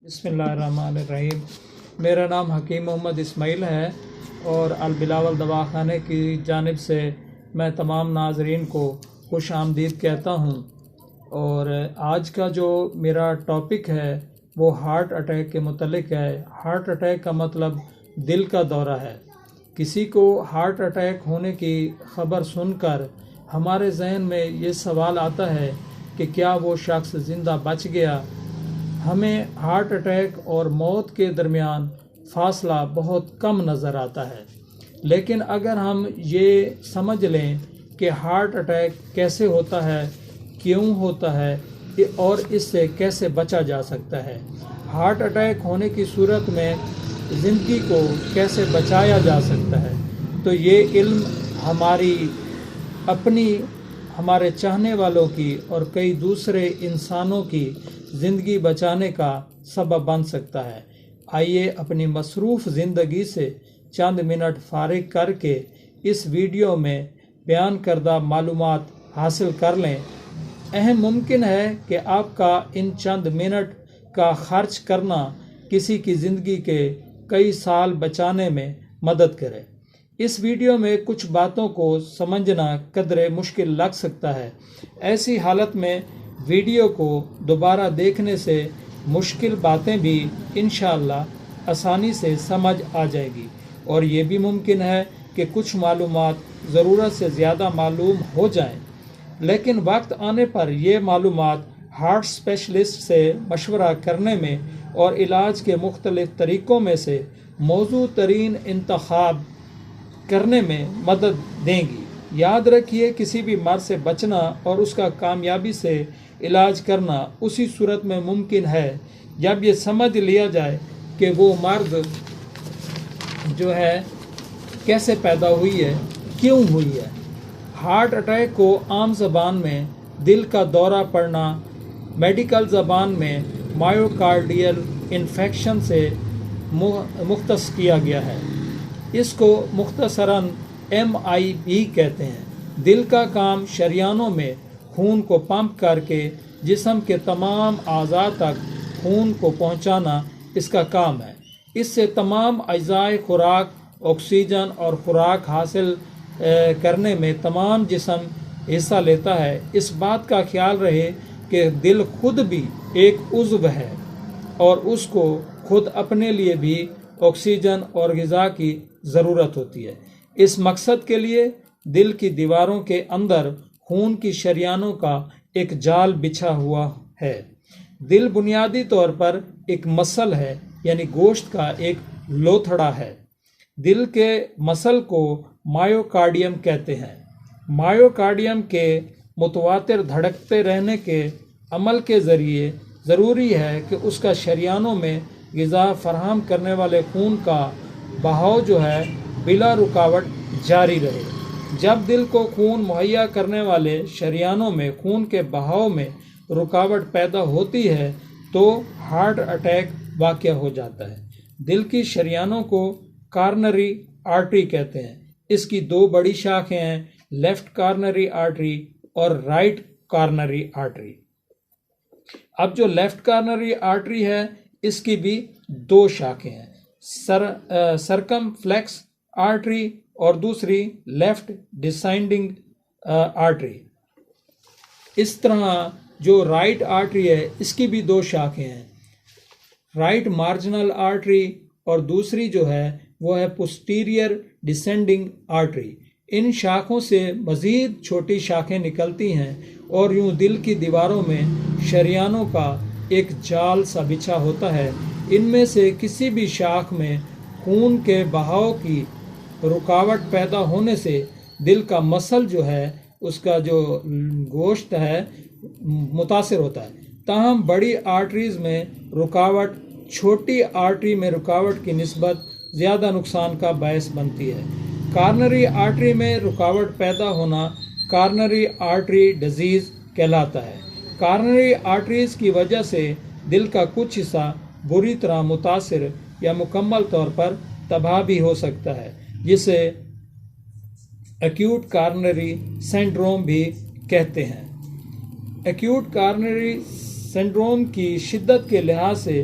بسم اللہ الرحمن الرحیم۔ میرا نام حکیم محمد اسماعیل ہے اور البلاول دواخانے کی جانب سے میں تمام ناظرین کو خوش آمدید کہتا ہوں۔ اور آج کا جو میرا ٹاپک ہے وہ ہارٹ اٹیک کے متعلق ہے۔ ہارٹ اٹیک کا مطلب دل کا دورہ ہے۔ کسی کو ہارٹ اٹیک ہونے کی خبر سن کر ہمارے ذہن میں یہ سوال آتا ہے کہ کیا وہ شخص زندہ بچ گیا؟ ہمیں ہارٹ اٹیک اور موت کے درمیان فاصلہ بہت کم نظر آتا ہے، لیکن اگر ہم یہ سمجھ لیں کہ ہارٹ اٹیک کیسے ہوتا ہے، کیوں ہوتا ہے اور اس سے کیسے بچا جا سکتا ہے، ہارٹ اٹیک ہونے کی صورت میں زندگی کو کیسے بچایا جا سکتا ہے، تو یہ علم ہماری اپنی، ہمارے چاہنے والوں کی اور کئی دوسرے انسانوں کی زندگی بچانے کا سبب بن سکتا ہے۔ آئیے اپنی مصروف زندگی سے چند منٹ فارغ کر کے اس ویڈیو میں بیان کردہ معلومات حاصل کر لیں۔ اہم ممکن ہے کہ آپ کا ان چند منٹ کا خرچ کرنا کسی کی زندگی کے کئی سال بچانے میں مدد کرے۔ اس ویڈیو میں کچھ باتوں کو سمجھنا قدرے مشکل لگ سکتا ہے۔ ایسی حالت میں ویڈیو کو دوبارہ دیکھنے سے مشکل باتیں بھی انشاءاللہ آسانی سے سمجھ آ جائے گی، اور یہ بھی ممکن ہے کہ کچھ معلومات ضرورت سے زیادہ معلوم ہو جائیں، لیکن وقت آنے پر یہ معلومات ہارٹ اسپیشلسٹ سے مشورہ کرنے میں اور علاج کے مختلف طریقوں میں سے موزوں ترین انتخاب کرنے میں مدد دیں گی۔ یاد رکھیے، کسی بھی مرض سے بچنا اور اس کا کامیابی سے علاج کرنا اسی صورت میں ممکن ہے جب یہ سمجھ لیا جائے کہ وہ مرض جو ہے کیسے پیدا ہوئی ہے، کیوں ہوئی ہے۔ ہارٹ اٹیک کو عام زبان میں دل کا دورہ پڑنا، میڈیکل زبان میں مائیوکارڈیل انفیکشن سے مختص کیا گیا ہے۔ اس کو مختصراً MIB کہتے ہیں۔ دل کا کام شریانوں میں خون کو پمپ کر کے جسم کے تمام اعضاء تک خون کو پہنچانا اس کا کام ہے۔ اس سے تمام اجزاء خوراک، آکسیجن اور خوراک حاصل کرنے میں تمام جسم حصہ لیتا ہے۔ اس بات کا خیال رہے کہ دل خود بھی ایک عضو ہے اور اس کو خود اپنے لیے بھی آکسیجن اور غذا کی ضرورت ہوتی ہے۔ اس مقصد کے لیے دل کی دیواروں کے اندر خون کی شریانوں کا ایک جال بچھا ہوا ہے۔ دل بنیادی طور پر ایک مسل ہے، یعنی گوشت کا ایک لوتھڑا ہے۔ دل کے مسل کو مائیوکارڈیم کہتے ہیں۔ مائیوکارڈیم کے متواتر دھڑکتے رہنے کے عمل کے ذریعے ضروری ہے کہ اس کا شریانوں میں غذا فراہم کرنے والے خون کا بہاؤ جو ہے بلا رکاوٹ جاری رہے۔ جب دل کو خون مہیا کرنے والے شریانوں میں خون کے بہاؤ میں رکاوٹ پیدا ہوتی ہے تو ہارٹ اٹیک واقع ہو جاتا ہے۔ دل کی شریانوں کو کارنری آرٹری کہتے ہیں۔ اس کی دو بڑی شاخیں ہیں، لیفٹ کارنری آرٹری اور رائٹ کارنری آرٹری۔ اب جو لیفٹ کارنری آرٹری ہے اس کی بھی دو شاخیں ہیں، سرکم فلیکس آرٹری اور دوسری لیفٹ ڈسینڈنگ آرٹری۔ اس طرح جو رائٹ آرٹری ہے اس کی بھی دو شاخیں ہیں، رائٹ مارجنل آرٹری اور دوسری جو ہے وہ ہے پوسٹیریئر ڈسینڈنگ آرٹری۔ ان شاخوں سے مزید چھوٹی شاخیں نکلتی ہیں اور یوں دل کی دیواروں میں شریانوں کا ایک جال سا بچھا ہوتا ہے۔ ان میں سے کسی بھی شاخ میں خون کے بہاؤ کی رکاوٹ پیدا ہونے سے دل کا مسل جو ہے، اس کا جو گوشت ہے، متاثر ہوتا ہے۔ تاہم بڑی آرٹریز میں رکاوٹ چھوٹی آرٹری میں رکاوٹ کی نسبت زیادہ نقصان کا باعث بنتی ہے۔ کارنری آرٹری میں رکاوٹ پیدا ہونا کارنری آرٹری ڈیزیز کہلاتا ہے۔ کارنری آرٹریز کی وجہ سے دل کا کچھ حصہ بری طرح متاثر یا مکمل طور پر تباہ بھی ہو سکتا ہے، جسے ایکیوٹ کارنری سنڈروم بھی کہتے ہیں۔ ایکیوٹ کارنری سنڈروم کی شدت کے لحاظ سے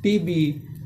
TB,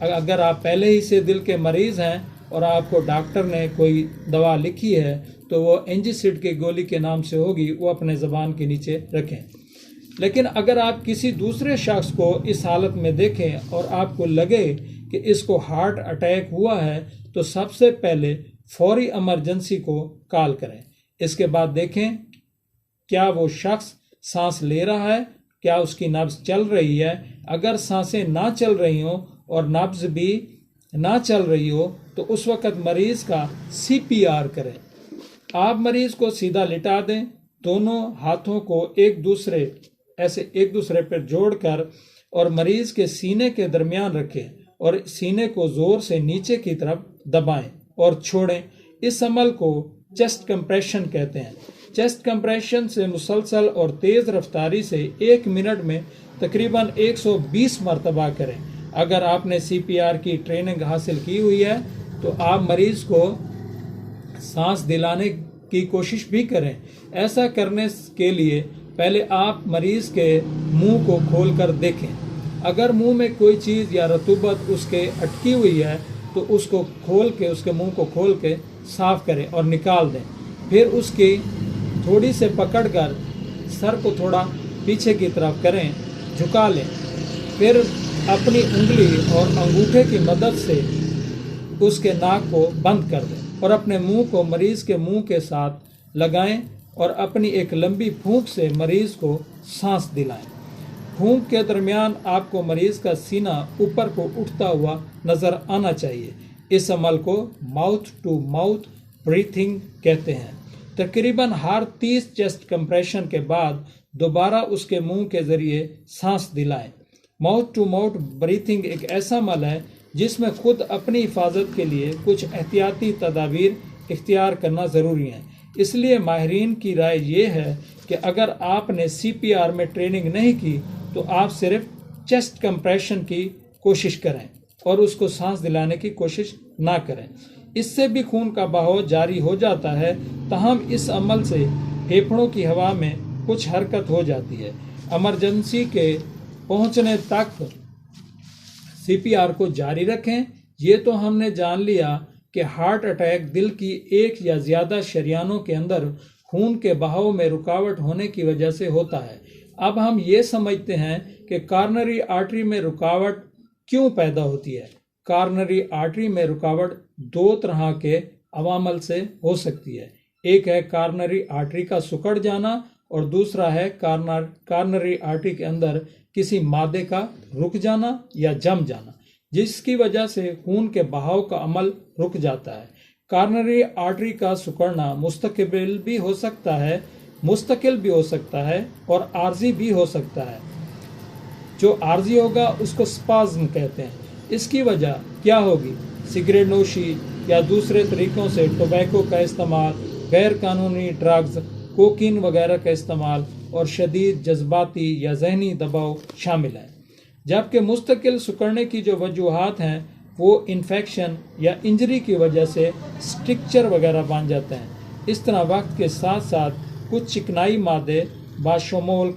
اگر آپ پہلے ہی سے دل کے مریض ہیں اور آپ کو ڈاکٹر نے کوئی دوا لکھی ہے تو وہ اینجیسڈ کی گولی کے نام سے ہوگی، وہ اپنے زبان کے نیچے رکھیں۔ لیکن اگر آپ کسی دوسرے شخص کو اس حالت میں دیکھیں اور آپ کو لگے کہ اس کو ہارٹ اٹیک ہوا ہے تو سب سے پہلے فوری ایمرجنسی کو کال کریں۔ اس کے بعد دیکھیں کیا وہ شخص سانس لے رہا ہے، کیا اس کی نبض چل رہی ہے۔ اگر سانسیں نہ چل رہی ہوں اور نبض بھی نہ چل رہی ہو تو اس وقت مریض کا CPR کریں۔ آپ مریض کو سیدھا لٹا دیں، دونوں ہاتھوں کو ایک دوسرے پر جوڑ کر اور مریض کے سینے کے درمیان رکھیں اور سینے کو زور سے نیچے کی طرف دبائیں اور چھوڑیں۔ اس عمل کو چیسٹ کمپریشن کہتے ہیں۔ چیسٹ کمپریشن سے مسلسل اور تیز رفتاری سے 1 منٹ میں تقریباً 120 مرتبہ کریں۔ اگر آپ نے CPR کی ٹریننگ حاصل کی ہوئی ہے تو آپ مریض کو سانس دلانے کی کوشش بھی کریں۔ ایسا کرنے کے لیے پہلے آپ مریض کے منہ کو کھول کر دیکھیں۔ اگر منہ میں کوئی چیز یا رطوبت اس کے اٹکی ہوئی ہے تو اس کے منہ کو کھول کے صاف کریں اور نکال دیں۔ پھر اس کی تھوڑی سے پکڑ کر سر کو تھوڑا پیچھے کی طرف کریں، جھکا لیں۔ پھر اپنی انگلی اور انگوٹھے کی مدد سے اس کے ناک کو بند کر دیں اور اپنے منہ کو مریض کے منہ کے ساتھ لگائیں اور اپنی ایک لمبی پھونک سے مریض کو سانس دلائیں۔ پھونک کے درمیان آپ کو مریض کا سینہ اوپر کو اٹھتا ہوا نظر آنا چاہیے۔ اس عمل کو ماؤتھ ٹو ماؤتھ بریتھنگ کہتے ہیں۔ تقریباً ہر 30 چیسٹ کمپریشن کے بعد دوبارہ اس کے منہ کے ذریعے سانس دلائیں۔ ماؤتھ ٹو ماؤتھ بریتھنگ ایک ایسا عمل ہے جس میں خود اپنی حفاظت کے لیے کچھ احتیاطی تدابیر اختیار کرنا ضروری ہے۔ اس لیے ماہرین کی رائے یہ ہے کہ اگر آپ نے CPR میں ٹریننگ نہیں کی تو آپ صرف چیسٹ کمپریشن کی کوشش کریں اور اس کو سانس دلانے کی کوشش نہ کریں۔ اس سے بھی خون کا بہاؤ جاری ہو جاتا ہے، تاہم اس عمل سے پھیپھڑوں کی ہوا میں کچھ حرکت ہو جاتی ہے۔ ایمرجنسی کے پہنچنے تک CPR کو جاری رکھیں۔ یہ تو ہم نے جان لیا کہ ہارٹ اٹیک دل کی ایک یا زیادہ شریانوں کے اندر خون کے بہاؤ میں رکاوٹ ہونے کی وجہ سے ہوتا ہے۔ اب ہم یہ سمجھتے ہیں کہ کارنری آرٹری میں رکاوٹ کیوں پیدا ہوتی ہے۔ کارنری آرٹری میں رکاوٹ 2 طرح کے عوامل سے ہو سکتی ہے۔ ایک ہے کارنری آرٹری کا سکڑ جانا اور دوسرا ہے کارنری آرٹری کے اندر کسی مادے کا رک جانا یا جم جانا، جس کی وجہ سے خون کے بہاؤ کا عمل رک جاتا ہے۔ کارنری آرٹری کا سکڑنا مستقل بھی ہو سکتا ہے اور عارضی بھی ہو سکتا ہے۔ جو عارضی ہوگا اس کو سپازم کہتے ہیں۔ اس کی وجہ کیا ہوگی؟ سگریٹ نوشی یا دوسرے طریقوں سے ٹوبیکو کا استعمال، غیر قانونی ڈرگز، کوکین وغیرہ کا استعمال اور شدید جذباتی یا ذہنی دباؤ شامل ہیں۔ جبکہ مستقل سکڑنے کی جو وجوہات ہیں وہ انفیکشن یا انجری کی وجہ سے اسٹرکچر وغیرہ بن جاتے ہیں۔ اس طرح وقت کے ساتھ ساتھ کچھ چکنائی مادے باشمول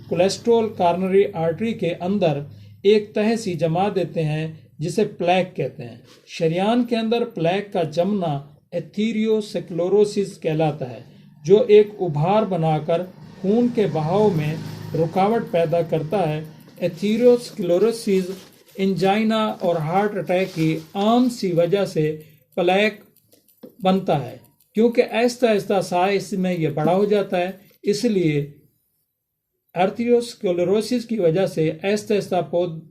کولیسٹرول کارنری آرٹری کے اندر ایک تہہ سی جما دیتے ہیں جسے پلیک کہتے ہیں۔ شریان کے اندر پلیک کا جمنا ایتھیریوسکلوروسس کہلاتا ہے، جو ایک ابھار بنا کر خون کے بہاؤ میں رکاوٹ پیدا کرتا ہے۔ ایتھیریوسکلوروسس انجائنا اور ہارٹ اٹیک کی عام سی وجہ سے پلیک بنتا ہے، کیونکہ آہستہ آہستہ سائز میں یہ بڑا ہو جاتا ہے۔ اس لیے ایتھیریوسکلوروسس کی وجہ سے آہستہ آہستہ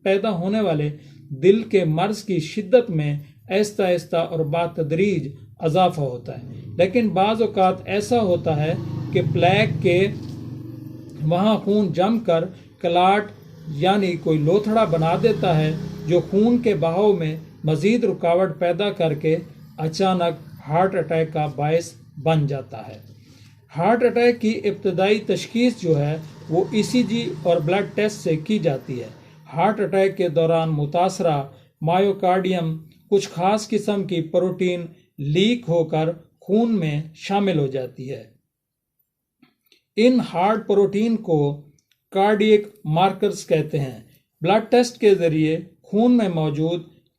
پیدا ہونے والے دل کے مرض کی شدت میں آہستہ آہستہ اور بتدریج اضافہ ہوتا ہے۔ لیکن بعض اوقات ایسا ہوتا ہے کہ پلیک کے وہاں خون جم کر کلاٹ یعنی کوئی لوتھڑا بنا دیتا ہے، جو خون کے بہاؤ میں مزید رکاوٹ پیدا کر کے اچانک ہارٹ اٹیک کا باعث بن جاتا ہے۔ ہارٹ اٹیک کی ابتدائی تشخیص جو ہے وہ ECG اور بلڈ ٹیسٹ سے کی جاتی ہے۔ ہارٹ اٹیک کے دوران متاثرہ مائیوکارڈیم کچھ خاص قسم کی پروٹین لیک ہو کر خون میں شامل ہو جاتی ہے۔ ان ہارٹ پروٹین کو کارڈیک مارکرز کہتے ہیں۔ بلڈ ٹیسٹ کے ذریعے خون میں موجود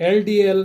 LDL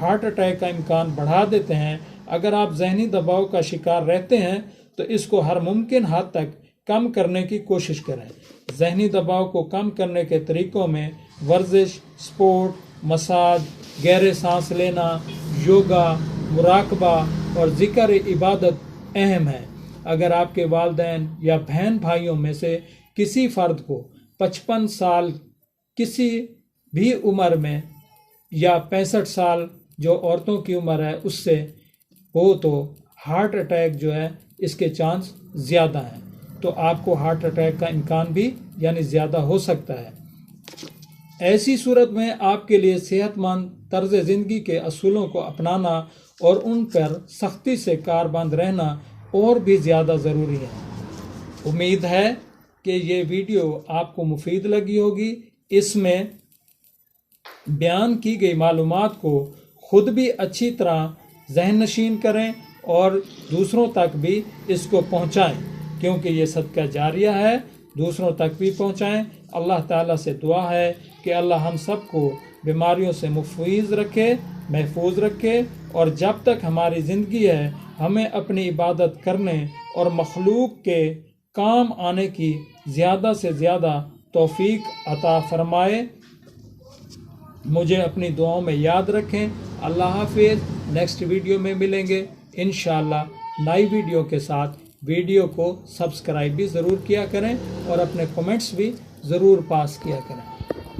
ہارٹ اٹیک کا امکان بڑھا دیتے ہیں۔ اگر آپ ذہنی دباؤ کا شکار رہتے ہیں تو اس کو ہر ممکن حد تک کم کرنے کی کوشش کریں۔ ذہنی دباؤ کو کم کرنے کے طریقوں میں ورزش، سپورٹ، مساج، گہرے سانس لینا، یوگا، مراقبہ اور ذکر عبادت اہم ہے۔ اگر آپ کے والدین یا بہن بھائیوں میں سے کسی فرد کو 55 سال کسی بھی عمر میں یا 65 سال جو عورتوں کی عمر ہے اس سے ہو تو ہارٹ اٹیک جو ہے اس کے چانس زیادہ ہیں، تو آپ کو ہارٹ اٹیک کا امکان بھی یعنی زیادہ ہو سکتا ہے۔ ایسی صورت میں آپ کے لیے صحت مند طرز زندگی کے اصولوں کو اپنانا اور ان پر سختی سے کاربند رہنا اور بھی زیادہ ضروری ہے۔ امید ہے کہ یہ ویڈیو آپ کو مفید لگی ہوگی۔ اس میں بیان کی گئی معلومات کو خود بھی اچھی طرح ذہن نشین کریں اور دوسروں تک بھی اس کو پہنچائیں، کیونکہ یہ صدقہ جاریہ ہے، دوسروں تک بھی پہنچائیں۔ اللہ تعالیٰ سے دعا ہے کہ اللہ ہم سب کو بیماریوں سے محفوظ رکھے اور جب تک ہماری زندگی ہے ہمیں اپنی عبادت کرنے اور مخلوق کے کام آنے کی زیادہ سے زیادہ توفیق عطا فرمائے۔ مجھے اپنی دعاؤں میں یاد رکھیں۔ اللہ حافظ۔ نیکسٹ ویڈیو میں ملیں گے انشاءاللہ نئی ویڈیو کے ساتھ۔ ویڈیو کو سبسکرائب بھی ضرور کیا کریں اور اپنے کمنٹس بھی ضرور پاس کیا کریں۔